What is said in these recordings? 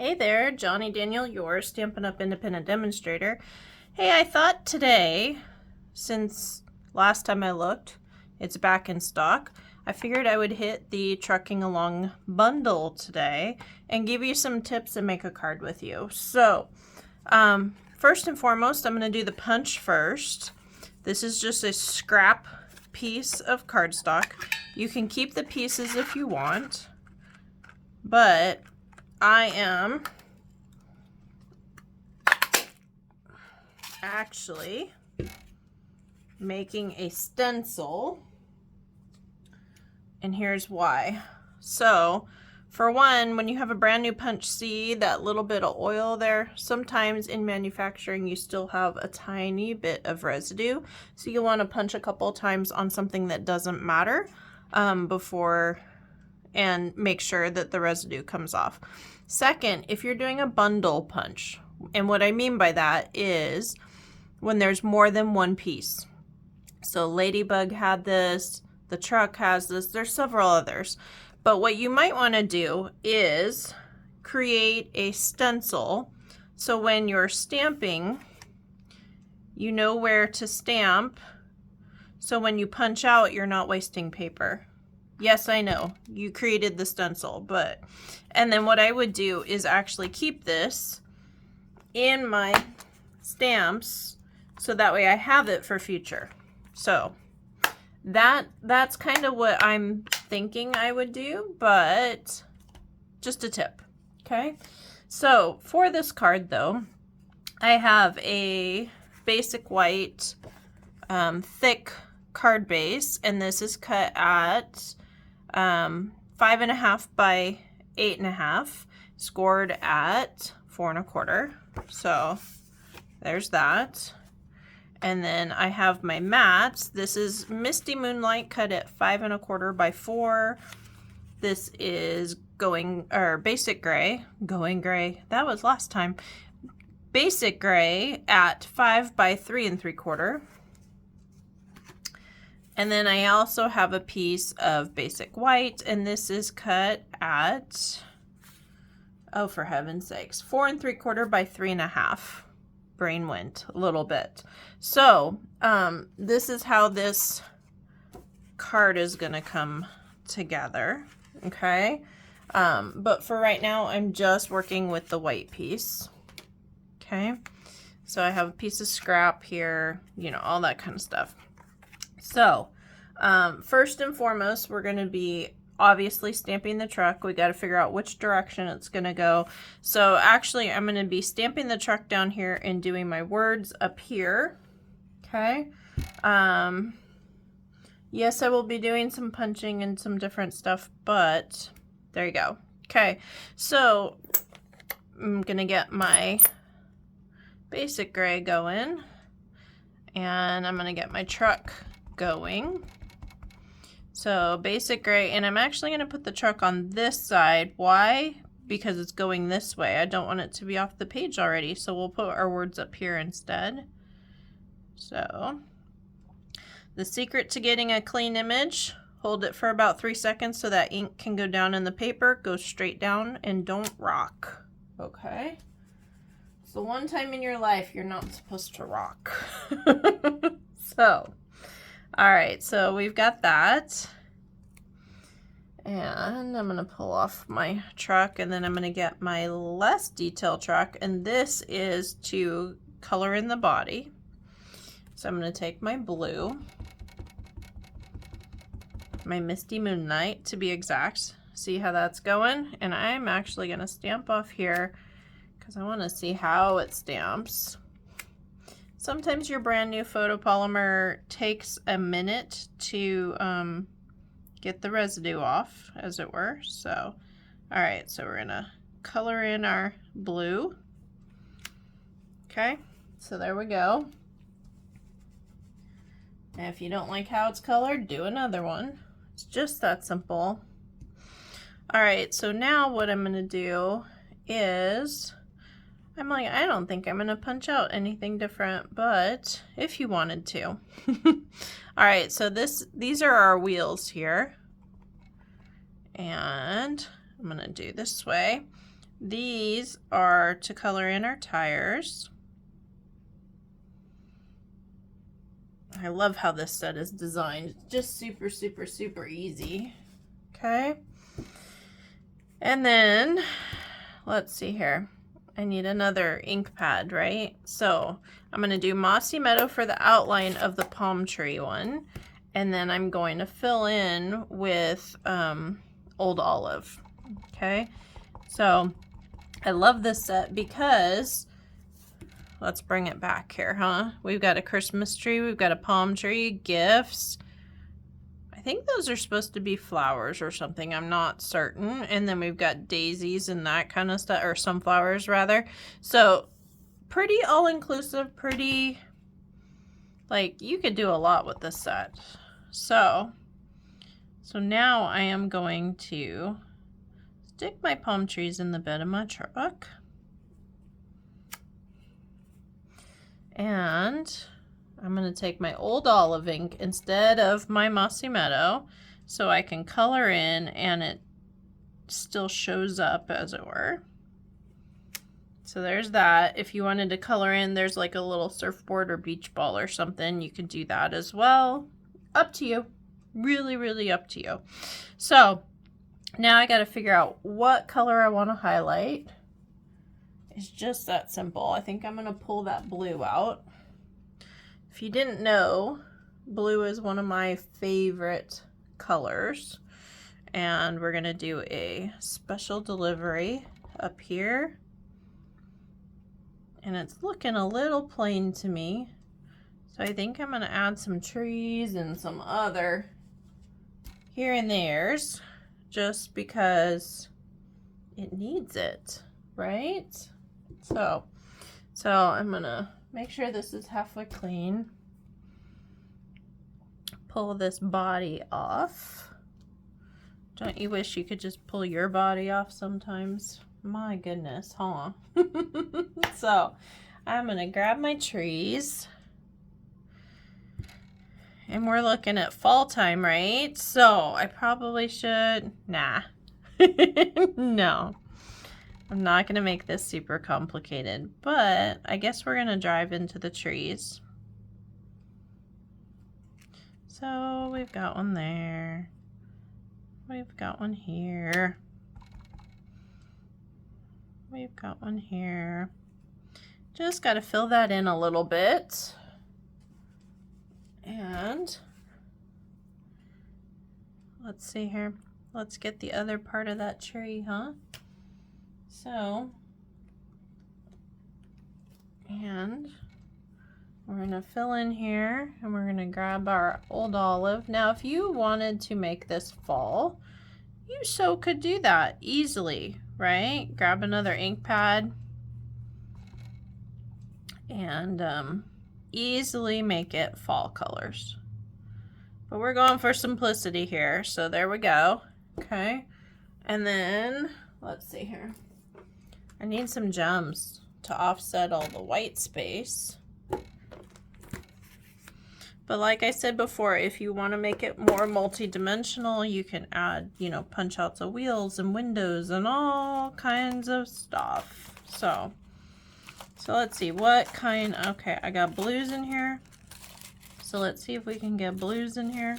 Hey there, Johnny Daniel, your Stampin' Up! Independent Demonstrator. Hey, I thought today, since last time I looked, it's back in stock, I figured I would hit the Trucking Along bundle today and give you some tips and make a card with you. So, first and foremost, I'm going to do the punch first. This is just a scrap piece of cardstock. You can keep the pieces if you want, but I am actually making a stencil, and here's why. So, for one, when you have a brand new punch, see that little bit of oil there? Sometimes in manufacturing you still have a tiny bit of residue, so you want to punch a couple times on something that doesn't matter before and make sure that the residue comes off. Second, if you're doing a bundle punch, and what I mean by that is when there's more than one piece. So Ladybug had this, the truck has this, there's several others. But what you might want to do is create a stencil so when you're stamping, you know where to stamp, so when you punch out, you're not wasting paper. Yes, I know, you created the stencil, and then what I would do is actually keep this in my stamps so that way I have it for future. So that's kind of what I'm thinking I would do, but just a tip, okay? So for this card though, I have a basic white thick card base, and this is cut at 5.5 by 8.5, scored at 4 1/4. So there's that. And then I have my mats. This is Misty Moonlight cut at 5 1/4 by 4. This is basic gray. Going gray. That was last time. Basic gray at 5 by 3 3/4. And then I also have a piece of basic white, and this is cut at, oh, for heaven's sakes, 4 3/4 by 3.5. Brain went a little bit. So this is how this card is going to come together, okay? But for right now, I'm just working with the white piece, okay? So I have a piece of scrap here, you know, all that kind of stuff. So, first and foremost, we're going to be obviously stamping the truck. We got to figure out which direction it's going to go. So actually, I'm going to be stamping the truck down here and doing my words up here. Okay. Yes, I will be doing some punching and some different stuff, but there you go. Okay. So I'm going to get my basic gray going, and I'm going to get my truck going. So basic gray, and I'm actually going to put the truck on this side. Why? Because it's going this way. I don't want it to be off the page already, so we'll put our words up here instead. So the secret to getting a clean image, hold it for about 3 seconds so that ink can go down in the paper. Go straight down and don't rock. Okay? It's the one time in your life you're not supposed to rock. So all right, so we've got that, and I'm going to pull off my truck, and then I'm going to get my less detailed truck, and this is to color in the body. So I'm going to take my blue, my Misty Moonlight to be exact, see how that's going, and I'm actually going to stamp off here because I want to see how it stamps. Sometimes your brand new photopolymer takes a minute to get the residue off, as it were. So, all right, so we're gonna color in our blue. Okay, so there we go. And if you don't like how it's colored, do another one. It's just that simple. All right, so now what I'm gonna do is, I'm like, I don't think I'm going to punch out anything different, but if you wanted to. All right, so these are our wheels here. And I'm going to do this way. These are to color in our tires. I love how this set is designed. It's just super, super, super easy. Okay. And then, let's see here. I need another ink pad, right? So I'm going to do Mossy Meadow for the outline of the palm tree one. And then I'm going to fill in with Old Olive. Okay. So I love this set because, let's bring it back here, huh? We've got a Christmas tree, we've got a palm tree, gifts. I think those are supposed to be flowers or something, I'm not certain. And then we've got daisies and that kind of stuff, or sunflowers rather. So pretty all-inclusive, pretty, like, you could do a lot with this set. So now I am going to stick my palm trees in the bed of my truck. And I'm going to take my Old Olive ink instead of my Mossy Meadow so I can color in and it still shows up, as it were. So there's that. If you wanted to color in, there's like a little surfboard or beach ball or something, you could do that as well. Up to you. Really, really up to you. So now I got to figure out what color I want to highlight. It's just that simple. I think I'm going to pull that blue out. If you didn't know, blue is one of my favorite colors. And we're going to do a special delivery up here. And it's looking a little plain to me. So I think I'm going to add some trees and some other here and there's, just because it needs it, right? So I'm going to make sure this is halfway clean. Pull this body off. Don't you wish you could just pull your body off sometimes? My goodness, huh? So I'm going to grab my trees. And we're looking at fall time, right? So I probably should, nah. No. I'm not going to make this super complicated, but I guess we're going to drive into the trees. So we've got one there. We've got one here. We've got one here. Just got to fill that in a little bit. And let's see here. Let's get the other part of that tree, huh? So, and we're going to fill in here and we're going to grab our Old Olive. Now, if you wanted to make this fall, you so could do that easily, right? Grab another ink pad and easily make it fall colors. But we're going for simplicity here, so there we go. Okay, and then let's see here. I need some gems to offset all the white space. But like I said before, if you want to make it more multi-dimensional, you can add, you know, punch outs of wheels and windows and all kinds of stuff. So let's see what kind. Okay, I got blues in here. So let's see if we can get blues in here.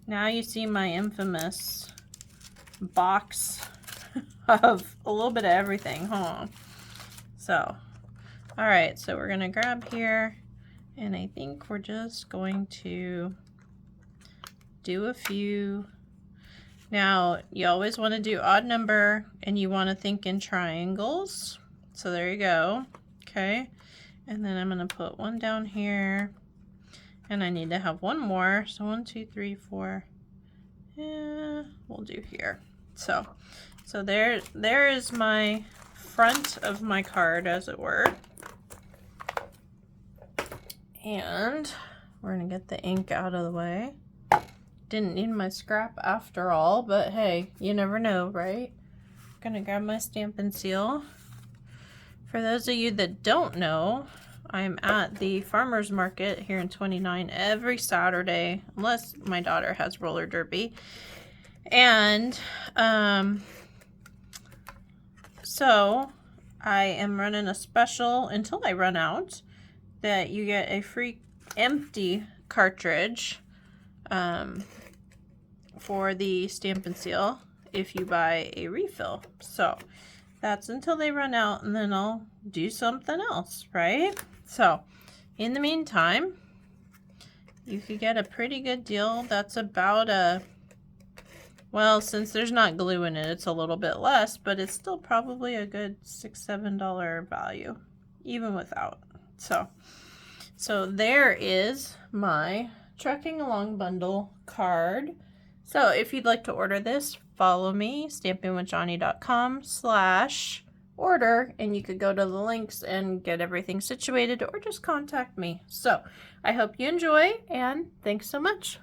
Now you see my infamous box of a little bit of everything, huh? So, all right, so we're gonna grab here, and I think we're just going to do a few. Now, you always want to do odd number, and you want to think in triangles. So there you go. Okay, and then I'm gonna put one down here, and I need to have one more. So 1, 2, 3, 4. Yeah, we'll do here. So there is my front of my card, as it were. And we're gonna get the ink out of the way. Didn't need my scrap after all, but hey, you never know, right? Gonna grab my Stampin' Seal. For those of you that don't know, I'm at the farmer's market here in 29 every Saturday, unless my daughter has roller derby. And So I am running a special until I run out that you get a free empty cartridge for the Stampin' Seal if you buy a refill. So that's until they run out, and then I'll do something else, right? So in the meantime, you could get a pretty good deal. That's about a, well, since there's not glue in it, it's a little bit less, but it's still probably a good $6-7 value, even without. So there is my Trucking Along Bundle card. So if you'd like to order this, follow me, stampingwithjohnny.com/order, and you could go to the links and get everything situated, or just contact me. So I hope you enjoy, and thanks so much.